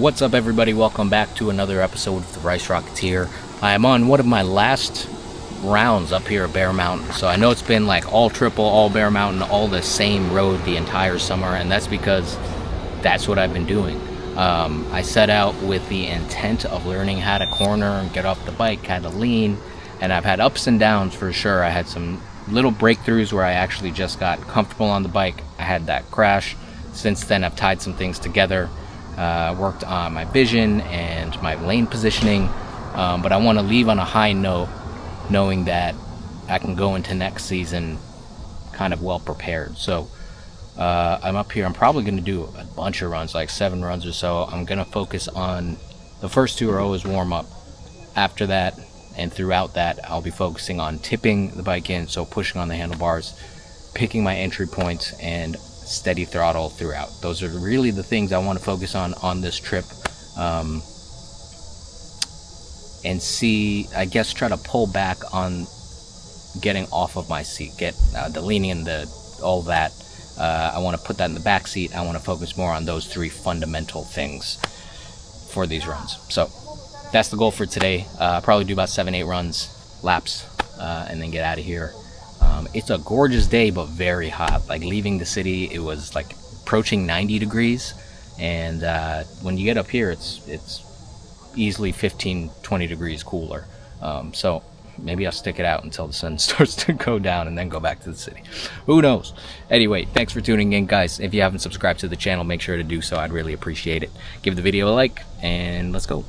What's up, everybody? Welcome back to another episode of the Rocketeer. I am on one of my last rounds up here at Bear Mountain. So I know it's been like all triple, all Bear Mountain, all the same road the entire summer, and that's because that's what I've been doing. I set out with the intent of learning how to corner and get off the bike, how to lean, and I've had ups and downs for sure. I had some little breakthroughs where I actually just got comfortable on the bike. I had that crash. Since then, I've tied some things together, worked on my vision and my lane positioning, but I want to leave on a high note, knowing that I can go into next season kind of well prepared. So I'm up here. I'm probably going to do a bunch of runs, like 7 runs or so. I'm going to focus on the first 2 are always warm up. After that and throughout that, I'll be focusing on tipping the bike in, so pushing on the handlebars, picking my entry points, and steady throttle throughout. Those are really the things I want to focus on this trip, and see, I guess, try to pull back on getting off of my seat, get the leaning and all that. I want to put that in the back seat. I want to focus more on those 3 fundamental things for these runs. So that's the goal for today. Probably do about 7-8 runs, laps, and then get out of here. It's a gorgeous day, but very hot. Like leaving the city, it was like approaching 90 degrees. And when you get up here, it's easily 15-20 degrees cooler. So maybe I'll stick it out until the sun starts to go down and then go back to the city. Who knows? Anyway, thanks for tuning in, guys. If you haven't subscribed to the channel, make sure to do so. I'd really appreciate it. Give the video a like, and let's go.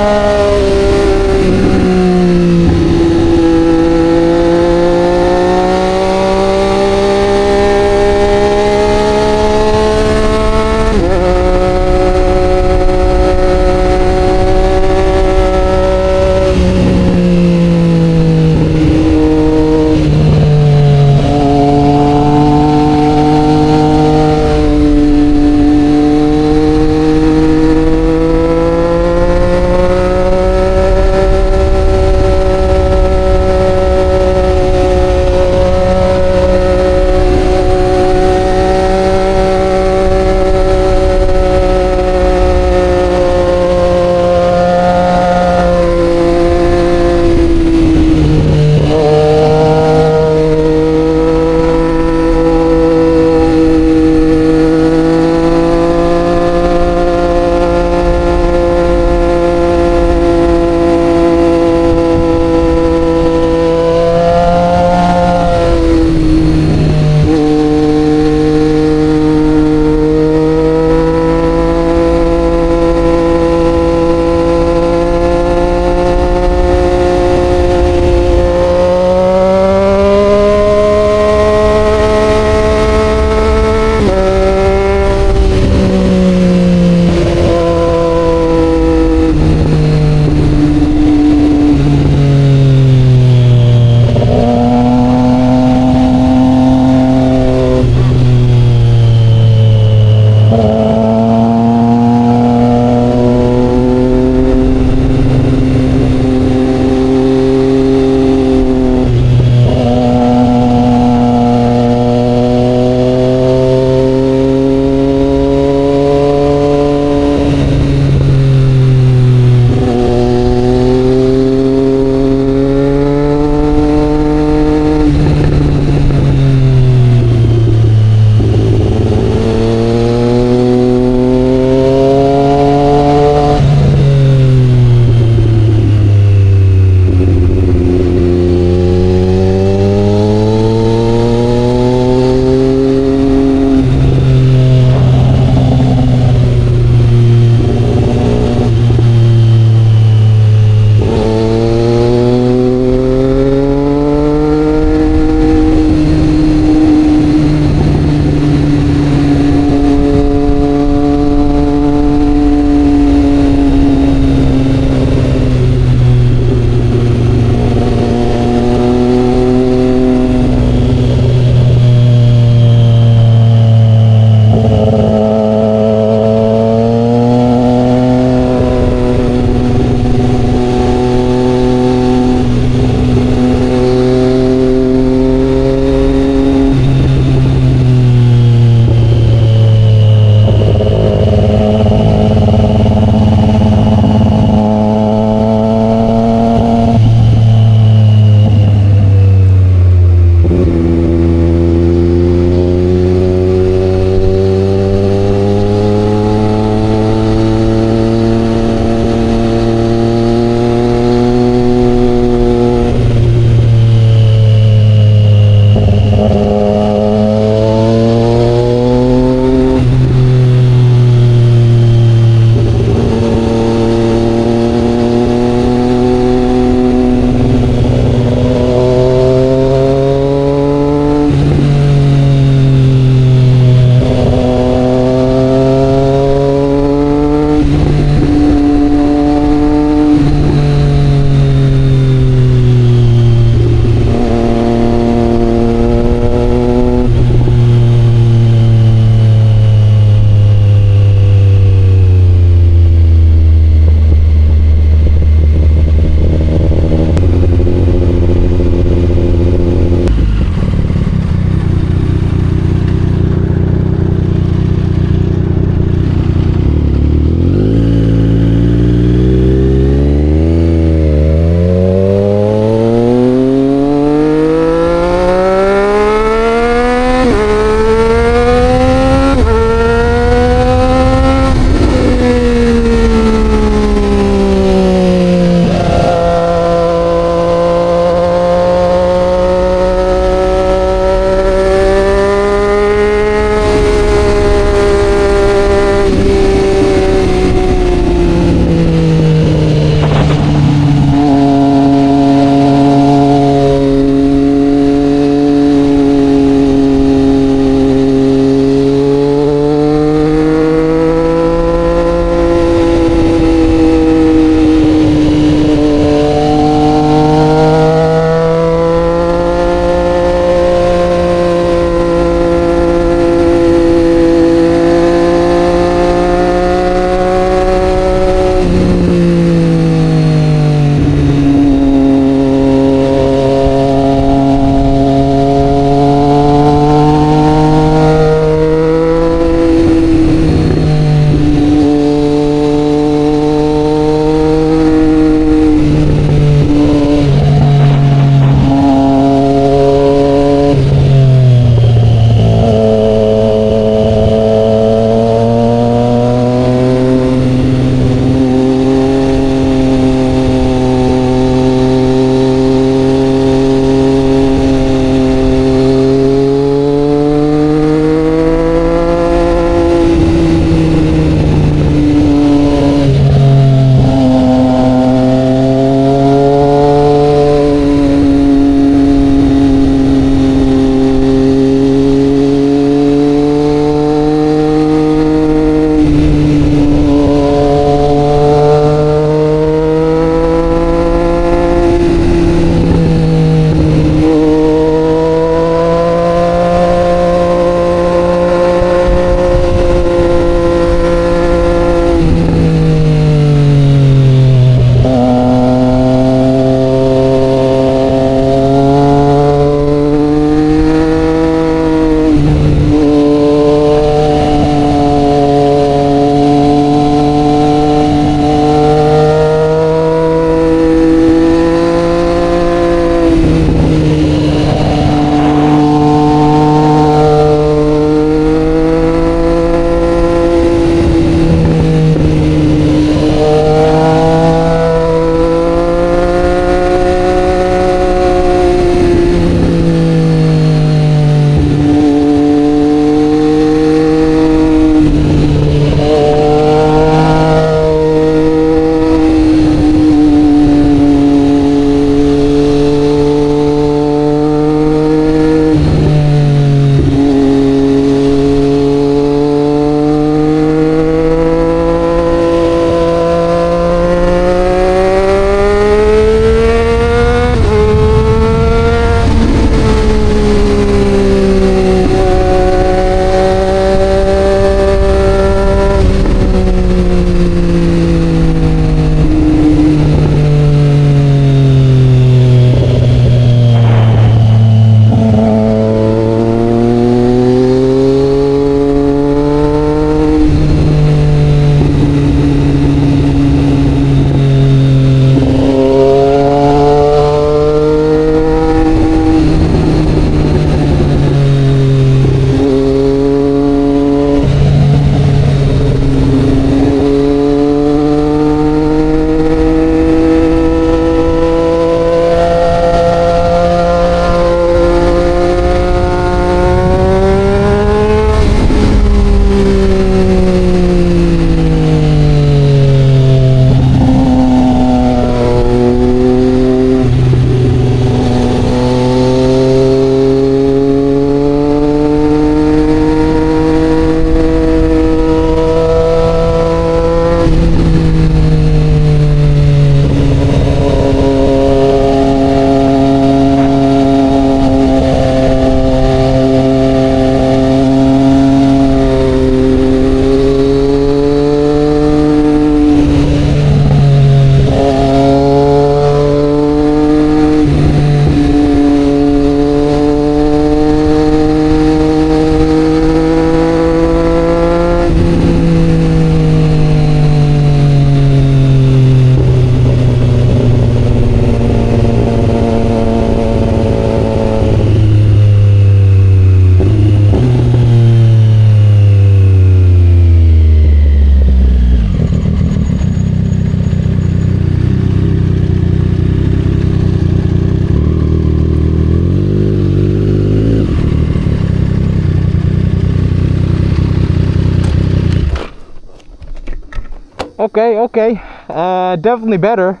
Okay. Definitely better.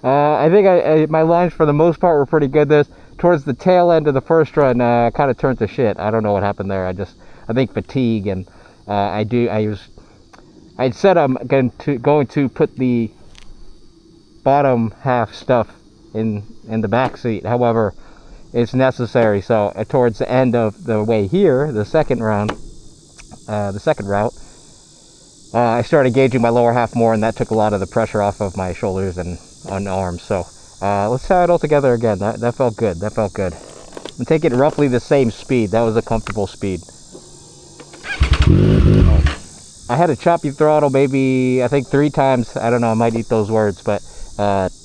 I think my lines for the most part were pretty good. This towards the tail end of the first run, kind of turned to shit. I don't know what happened there. I think fatigue, and I'd said I'm going to put the bottom half stuff in the back seat. However, it's necessary. So towards the end of the way here, the second route, I started gauging my lower half more, and that took a lot of the pressure off of my shoulders and on arms. So let's try it all together again. That felt good. That felt good. And take it roughly the same speed. That was a comfortable speed. I had a choppy throttle maybe, I think 3 times. I don't know, I might eat those words, but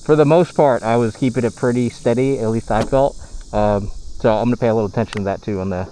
for the most part, I was keeping it pretty steady, at least I felt. So I'm going to pay a little attention to that too on the...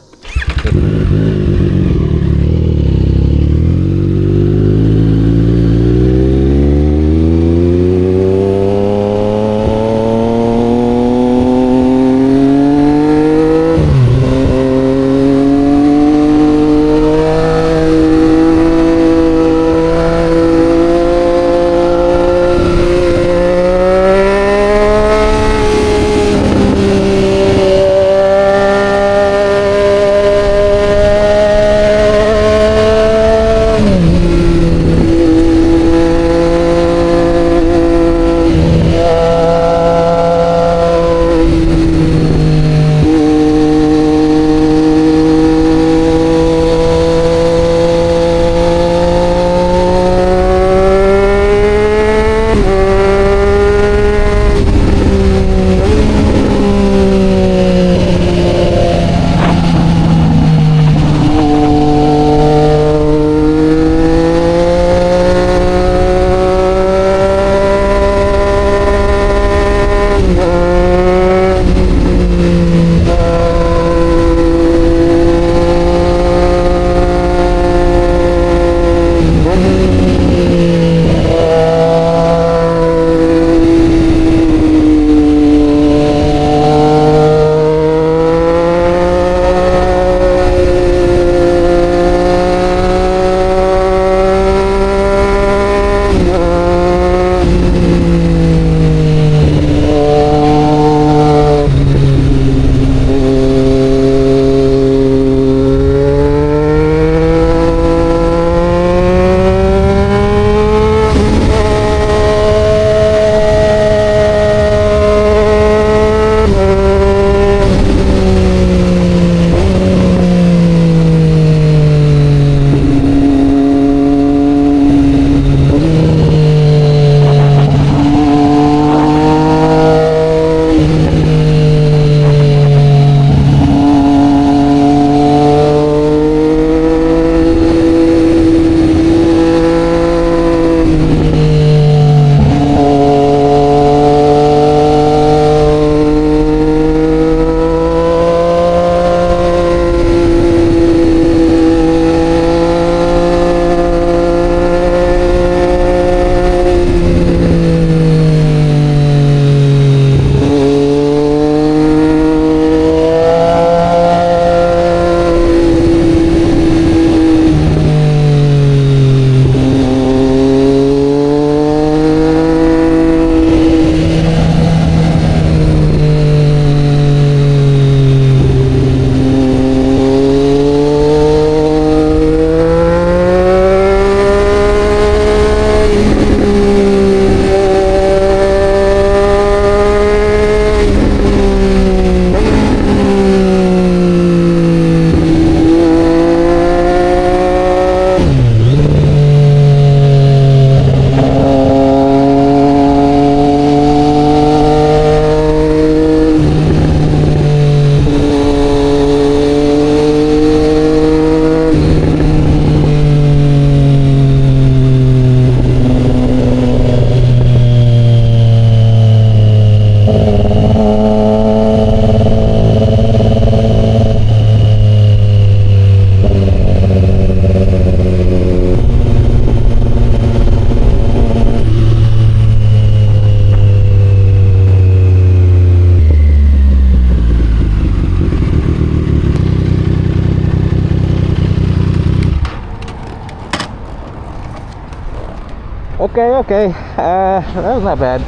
Okay. That was not bad.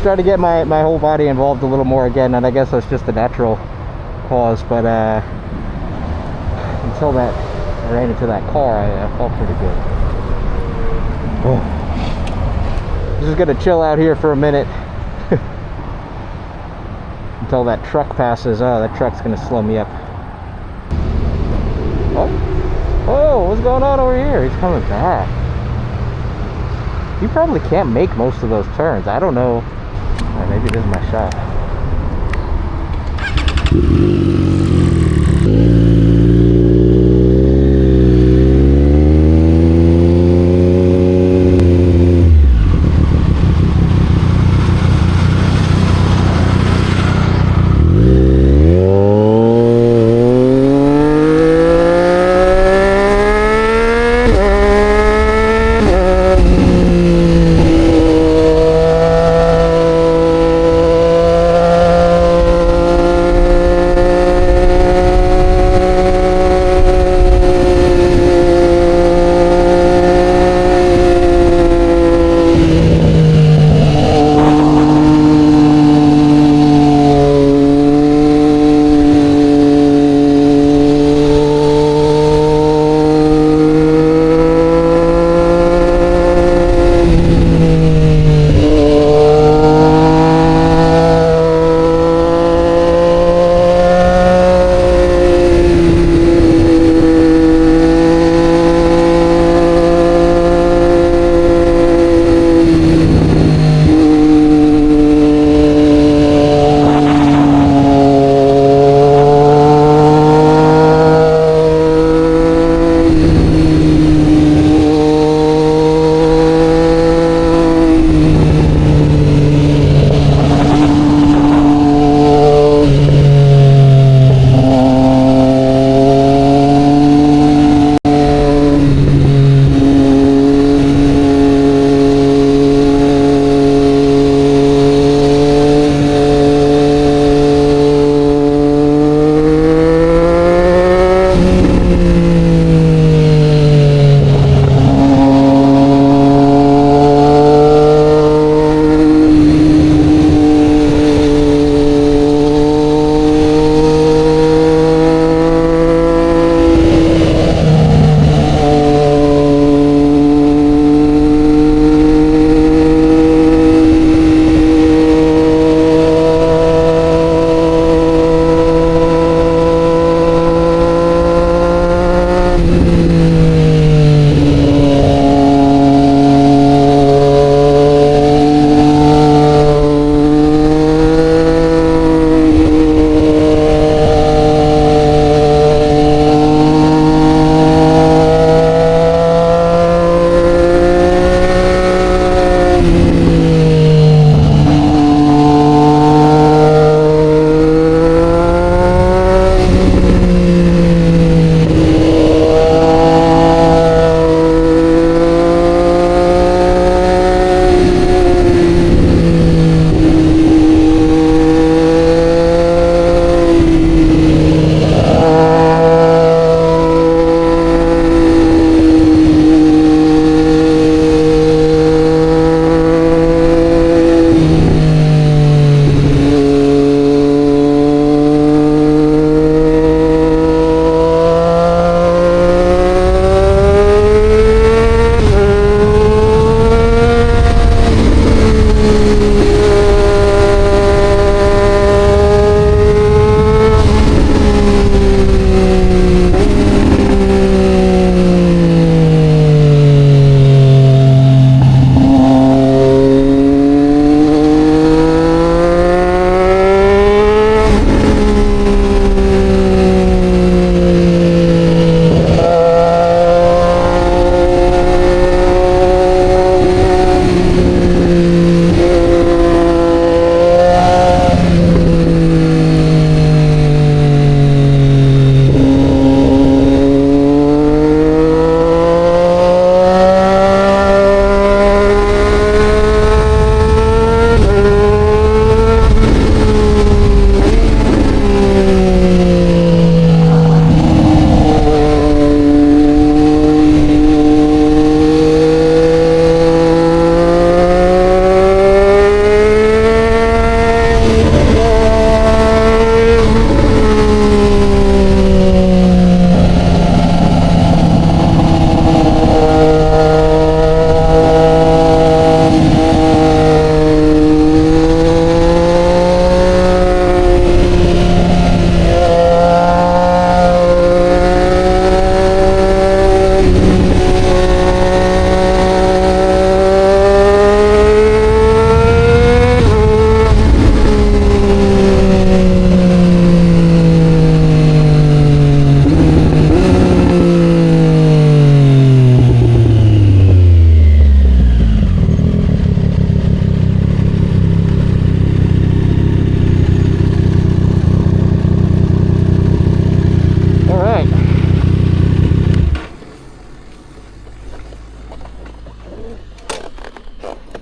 Try to get my whole body involved a little more again, and I guess that's just the natural cause, but until that I ran into that car, I felt pretty good. Oh. Just gonna chill out here for a minute until that truck passes. Oh, that truck's gonna slow me up. Oh, what's going on over here? He's coming back. You probably can't make most of those turns. I don't know. Maybe this is my shot.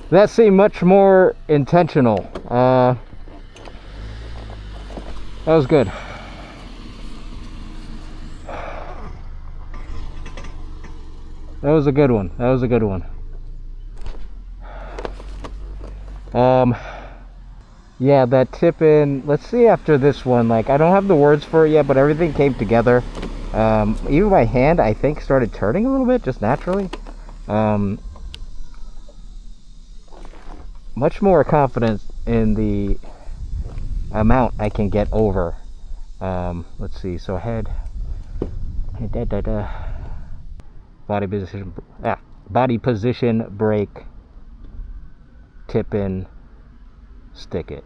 That seemed much more intentional. That was good. That was a good one. That was a good one. Yeah, that tip in. Let's see after this one. Like, I don't have the words for it yet, but everything came together. Even my hand, I think, started turning a little bit, just naturally. Much more confidence in the amount I can get over. Let's see. So head, body position, break, tip in, stick it.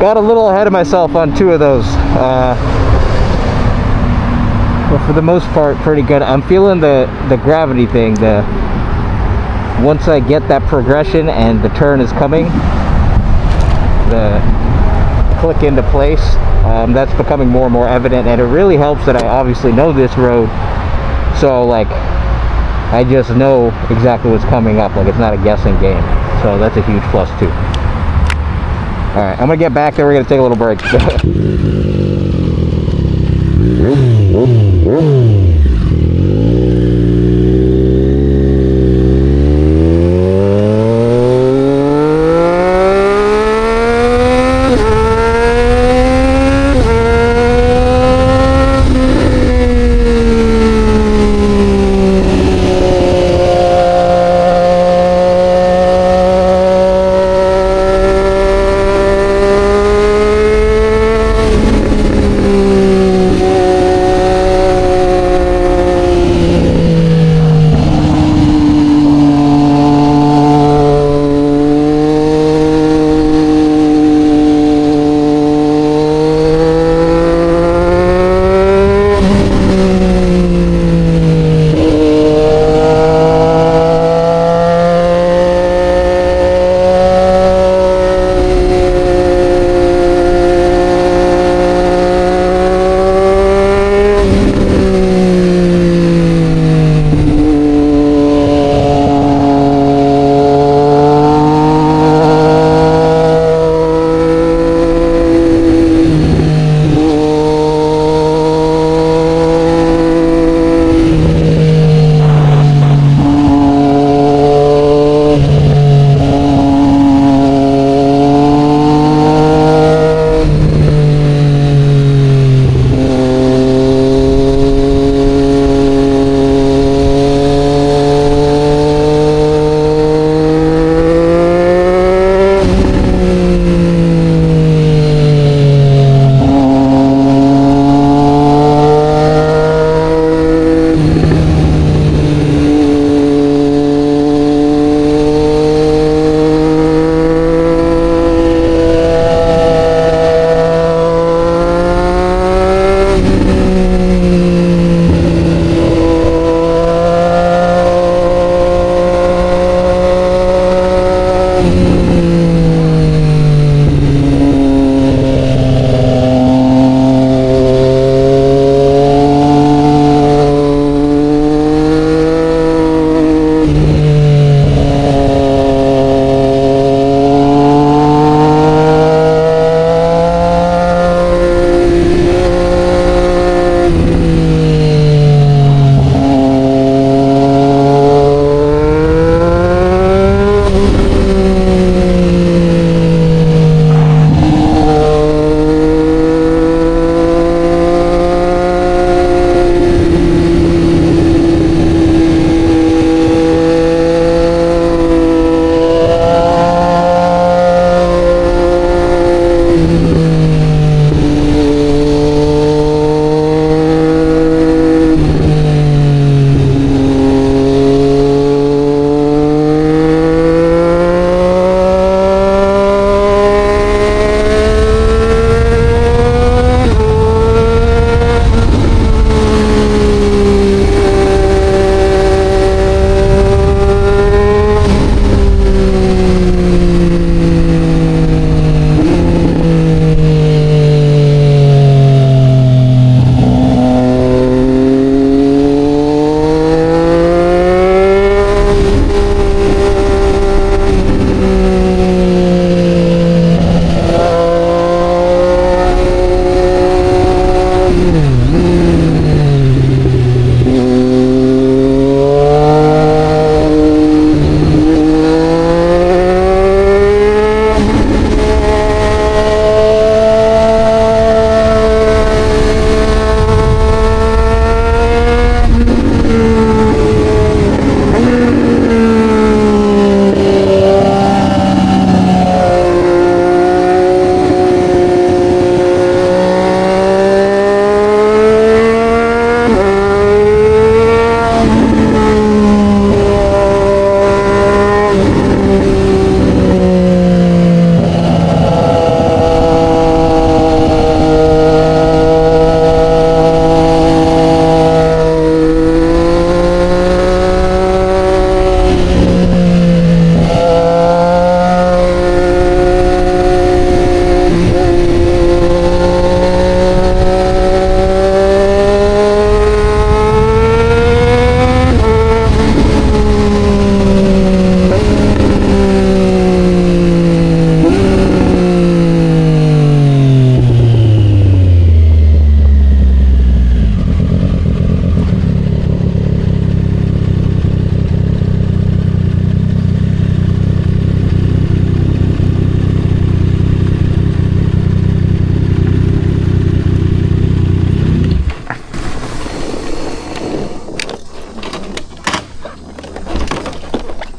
got a little ahead of myself on 2 of those. But for the most part, pretty good. I'm feeling the gravity thing. Once I get that progression and the turn is coming, the click into place, that's becoming more and more evident, and it really helps that I obviously know this road, so like I just know exactly what's coming up. Like, it's not a guessing game, so that's a huge plus too. All right, I'm gonna get back there. We're gonna take a little break.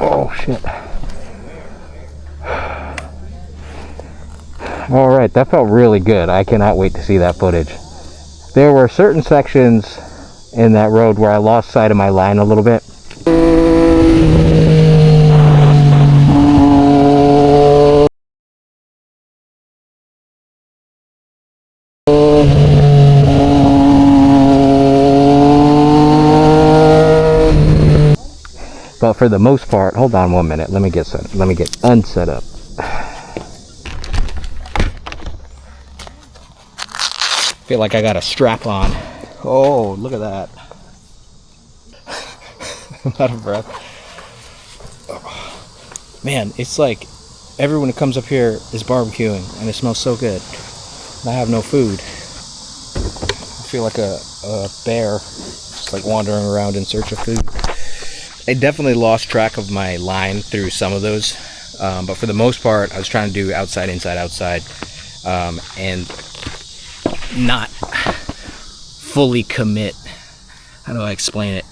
Oh shit. Alright, that felt really good. I cannot wait to see that footage. There were certain sections in that road where I lost sight of my line a little bit. But for the most part, hold on 1 minute. Let me get unset up. Feel like I got a strap on. Oh, look at that. I'm out of breath. Man, it's like everyone who comes up here is barbecuing and it smells so good. I have no food. I feel like a bear just like wandering around in search of food. I definitely lost track of my line through some of those, but for the most part I was trying to do outside, inside, outside, and not fully commit. How do I explain it?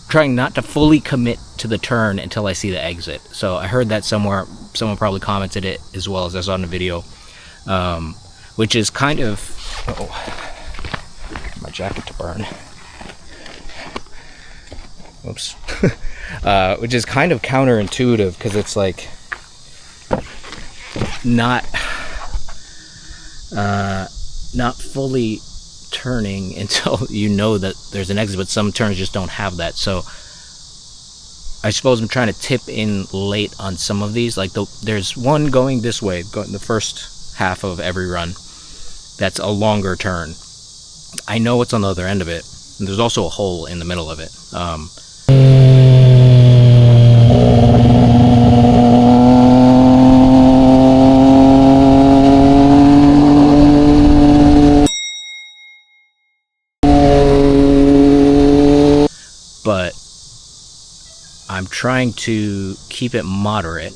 Trying not to fully commit to the turn until I see the exit. So I heard that somewhere, someone probably commented it as well as I saw in the video, which is kind of, my jacket to burn. Oops. Which is kind of counterintuitive because it's like not fully turning until you know that there's an exit, but some turns just don't have that. So I suppose I'm trying to tip in late on some of these. Like there's one going this way, going the first half of every run. That's a longer turn. I know what's on the other end of it. And there's also a hole in the middle of it. But I'm trying to keep it moderate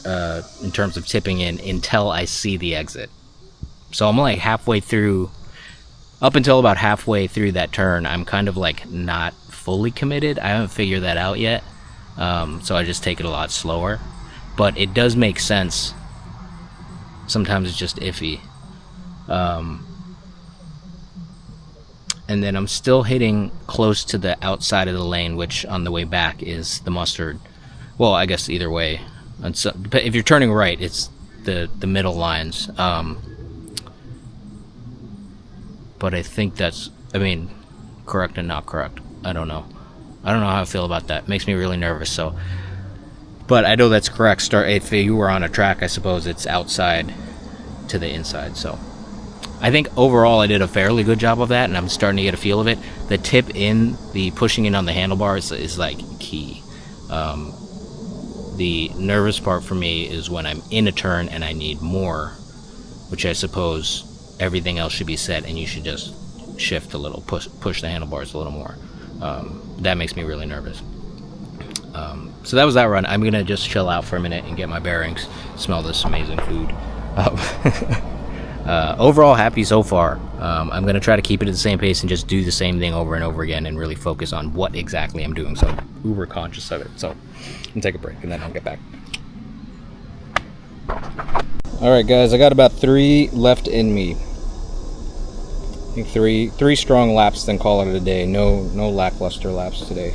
in terms of tipping in until I see the exit. So I'm like halfway through, up until about halfway through that turn, I'm kind of like not fully committed. I haven't figured that out yet. So I just take it a lot slower. But it does make sense. Sometimes it's just iffy. And then I'm still hitting close to the outside of the lane, which on the way back is the mustard. Well, I guess either way. And so, but if you're turning right, it's the middle lines. But I think that's, correct and not correct. I don't know how I feel about that. It makes me really nervous. So, but I know that's correct. If you were on a track, I suppose it's outside to the inside. So I think overall I did a fairly good job of that, and I'm starting to get a feel of it. The tip in, the pushing in on the handlebars is like key. The nervous part for me is when I'm in a turn and I need more, which I suppose everything else should be set and you should just shift a little, push the handlebars a little more. That makes me really nervous. So that was that run. I'm gonna just chill out for a minute and get my bearings, smell this amazing food. Overall happy so far. I'm gonna try to keep it at the same pace and just do the same thing over and over again and really focus on what exactly I'm doing, so uber conscious of it. So I'm gonna take a break and then I'll get back. Alright guys, I got about 3 left in me. I think three strong laps, then call it a day. No lackluster laps today.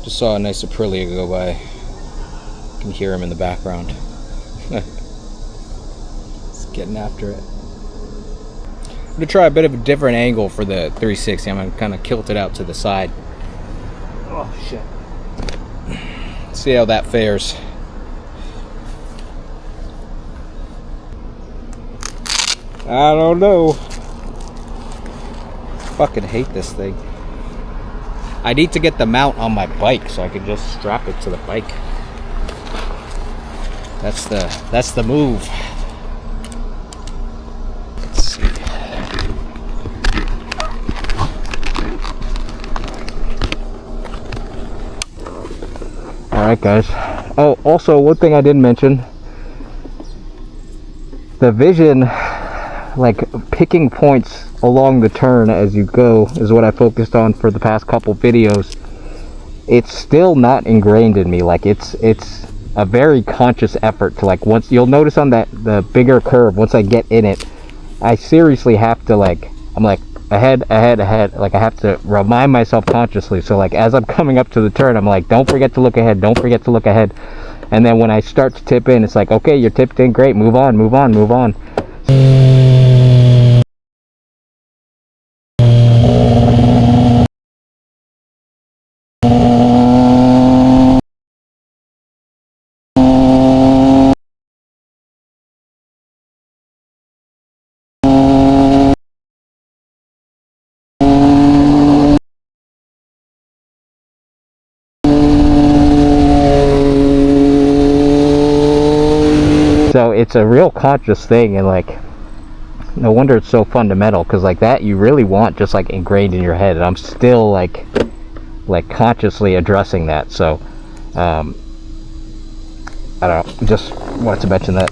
Just saw a nice Aprilia go by. You can hear him in the background. It's getting after it. I'm gonna try a bit of a different angle for the 360. I'm gonna kind of kilt it out to the side. Oh shit. See how that fares. I don't know. Fucking hate this thing. I need to get the mount on my bike so I can just strap it to the bike. That's the move. Let's see. Alright guys. Oh, also one thing I didn't mention. The vision like picking points along the turn as you go is what I focused on for the past couple videos. It's still not ingrained in me. Like it's a very conscious effort to, like, once you'll notice on the bigger curve, once I get in it, I seriously have to, like, I'm like ahead, like I have to remind myself consciously. So like as I'm coming up to the turn, I'm like, don't forget to look ahead, don't forget to look ahead. And then when I start to tip in, it's like, okay, you're tipped in, great, move on. So it's a real conscious thing, and like, no wonder it's so fundamental, because like that you really want just like ingrained in your head, and I'm still like consciously addressing that. So I don't know, just wanted to mention that.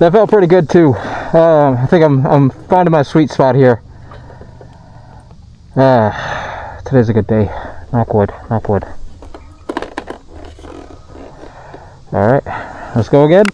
That felt pretty good too. I think I'm finding my sweet spot here. Today's a good day. Knock wood, knock wood. Alright, let's go again.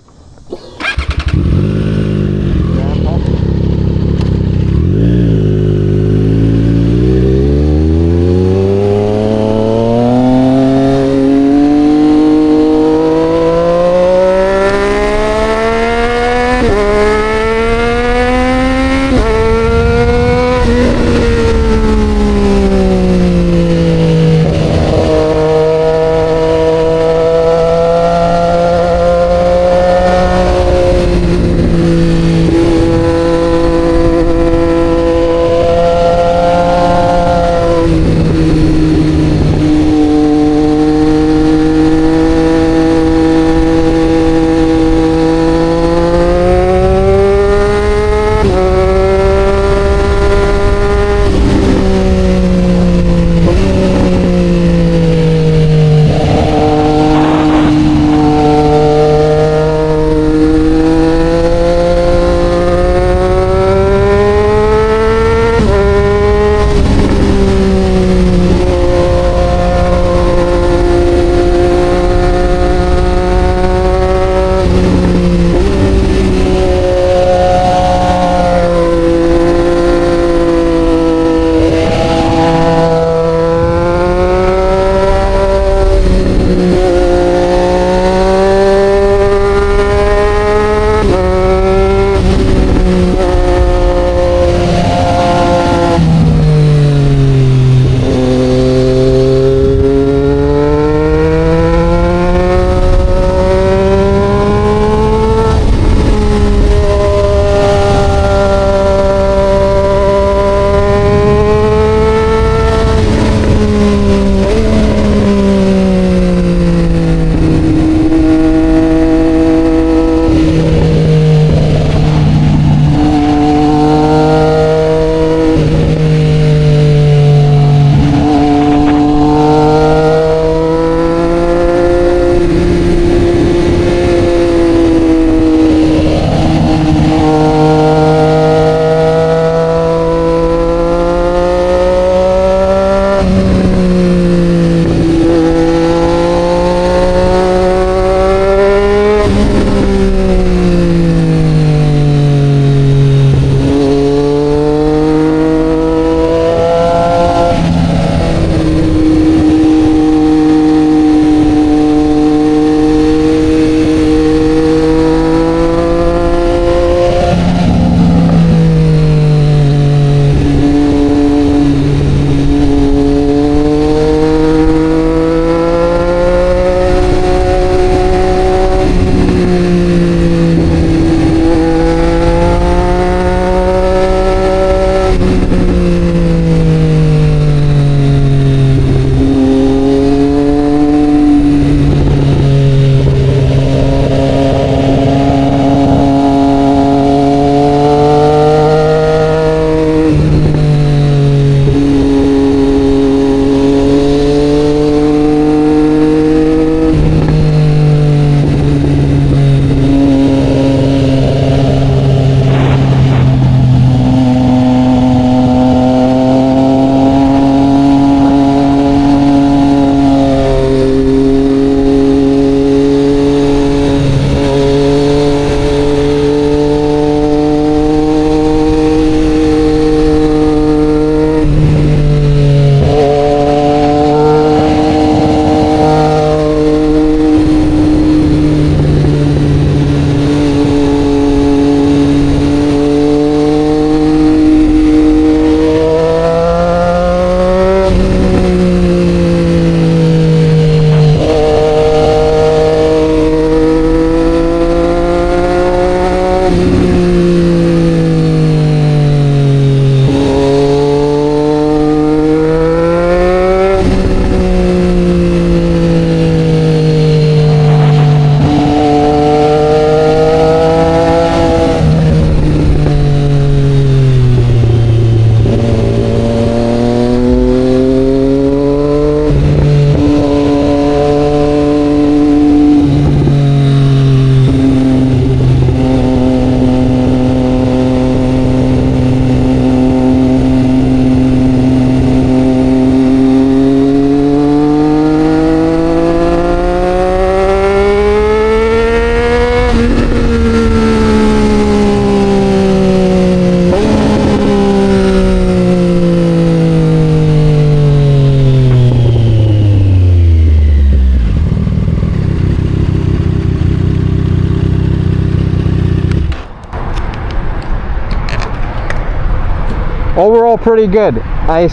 pretty good. I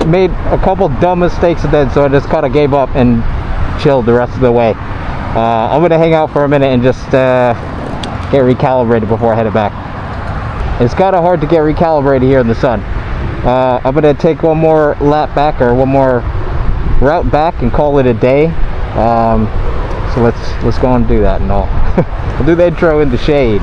made a couple dumb mistakes then, so I just kind of gave up and chilled the rest of the way. I'm gonna hang out for a minute and just get recalibrated before I head back. It's kind of hard to get recalibrated here in the sun. I'm gonna take one more lap back, or one more route back, and call it a day. So let's go and do that, and we'll do the intro in the shade.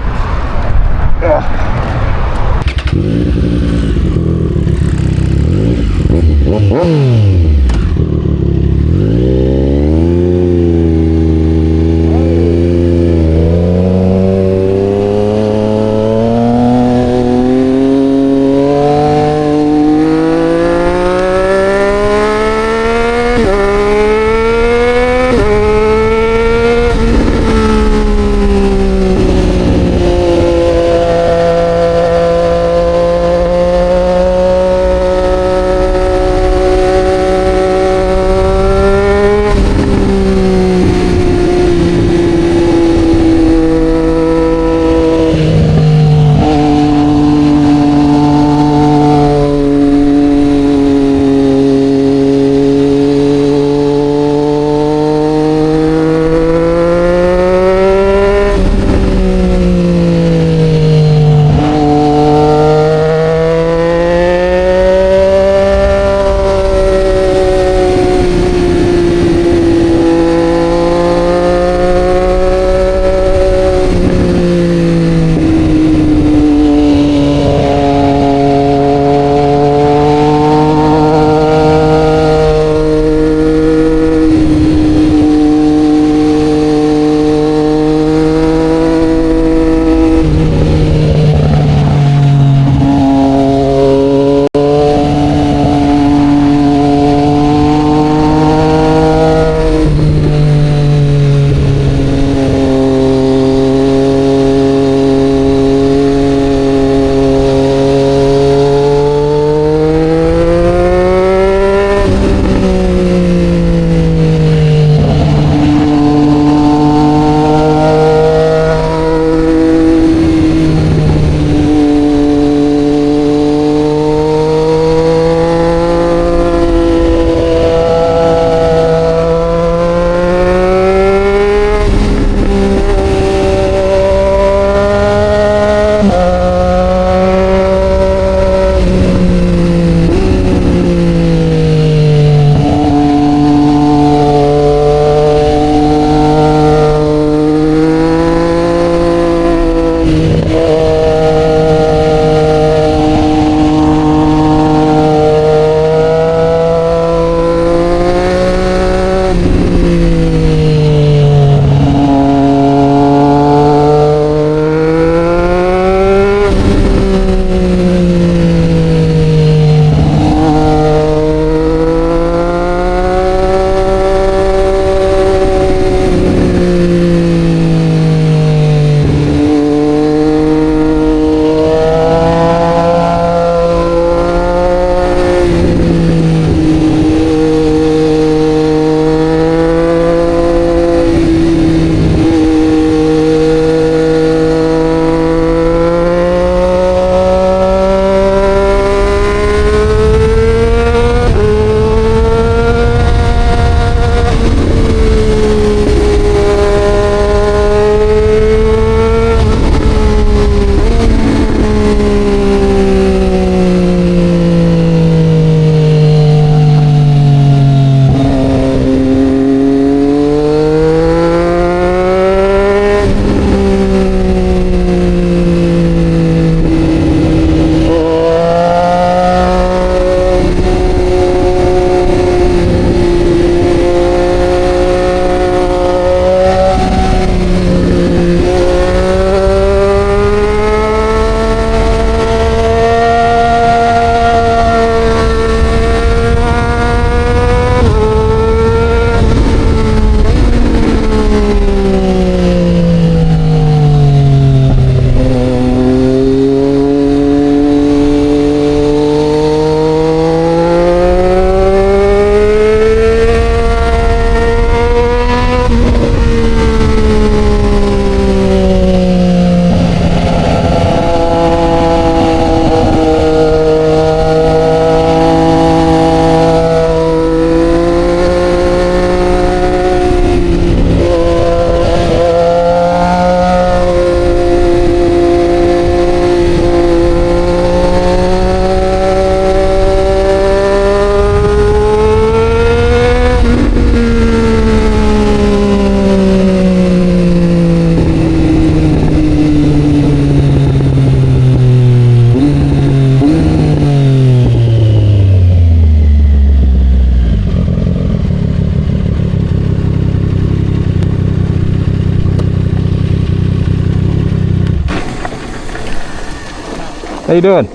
How you doing?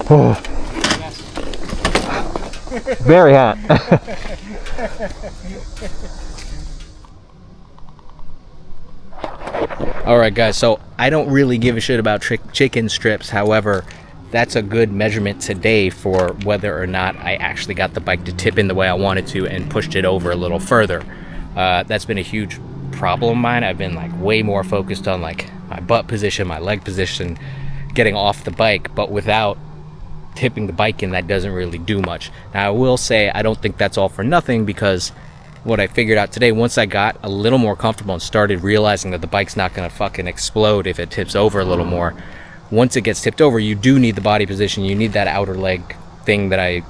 Oh. Very hot. Alright guys, so I don't really give a shit about chicken strips. However, that's a good measurement today for whether or not I actually got the bike to tip in the way I wanted to and pushed it over a little further. That's been a huge problem of mine. I've been like way more focused on like my butt position, my leg position, getting off the bike, but without tipping the bike in, that doesn't really do much. Now I will say I don't think that's all for nothing, because what I figured out today, once I got a little more comfortable and started realizing that the bike's not gonna fucking explode if it tips over a little more, once it gets tipped over, you do need the body position. You need that outer leg thing that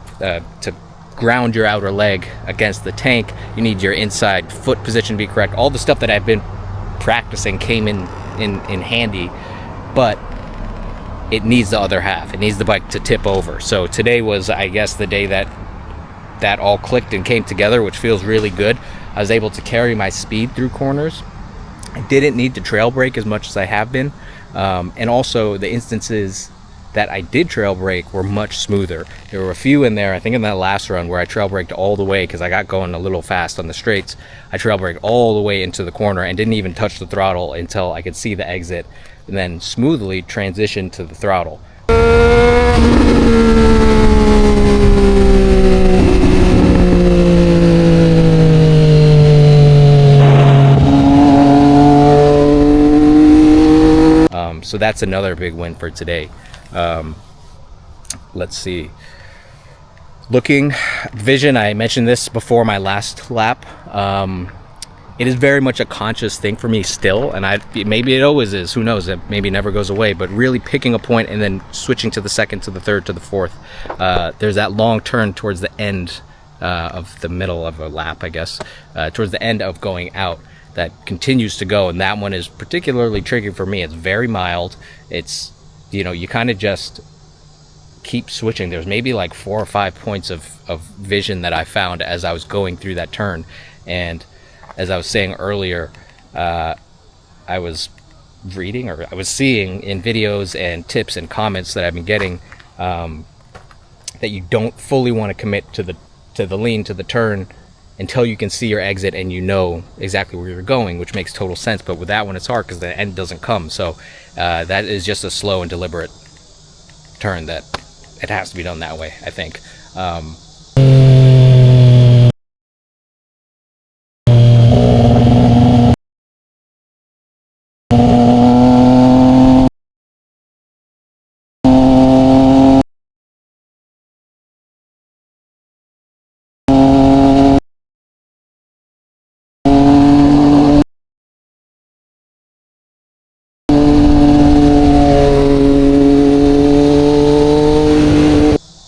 to ground your outer leg against the tank. You need your inside foot position to be correct. All the stuff that I've been practicing came in handy, but it needs the other half. It needs the bike to tip over. So today was, I guess, the day that all clicked and came together, which feels really good. I was able to carry my speed through corners. I didn't need to trail brake as much as I have been. And also the instances that I did trail brake were much smoother. There were a few in there, I think in that last run, where I trail braked all the way because I got going a little fast on the straights. I trail braked all the way into the corner and didn't even touch the throttle until I could see the exit, and then smoothly transitioned to the throttle. So that's another big win for today. Let's see. Looking, vision, I mentioned this before my last lap. It is very much a conscious thing for me still, and maybe it always is, who knows, it maybe never goes away, but really picking a point and then switching to the second, to the third, to the fourth. There's that long turn towards the end of the middle of a lap, I guess, towards the end of going out, that continues to go, and that one is particularly tricky for me. It's very mild. It's, you know, you kind of just keep switching. There's maybe like 4 or 5 points of vision that I found as I was going through that turn. And as I was saying earlier, I was reading, or I was seeing in videos and tips and comments that I've been getting, that you don't fully want to commit to the lean, to the turn, until you can see your exit and you know exactly where you're going, which makes total sense. But with that one, it's hard because the end doesn't come. So that is just a slow and deliberate turn that it has to be done that way, I think.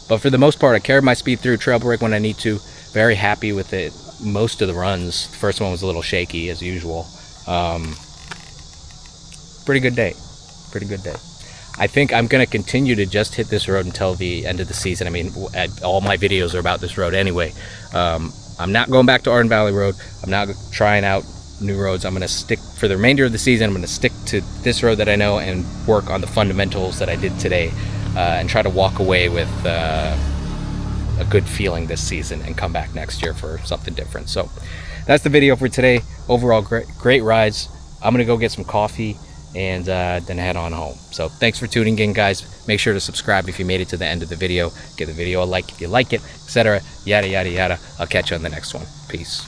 But for the most part, I carried my speed through, trail brake when I need to. Very happy with it most of the runs. The first one was a little shaky as usual. Pretty good day. Pretty good day. I think I'm going to continue to just hit this road until the end of the season. I mean, all my videos are about this road anyway. I'm not going back to Arden Valley Road. I'm not trying out new roads. I'm going to stick, for the remainder of the season, I'm going to stick to this road that I know and work on the fundamentals that I did today. And try to walk away with a good feeling this season and come back next year for something different. So that's the video for today. Overall, great rides. I'm gonna go get some coffee and then head on home. So thanks for tuning in, guys. Make sure to subscribe if you made it to the end of the video. Give the video a like if you like it, etc. Yada yada yada. I'll catch you on the next one. Peace.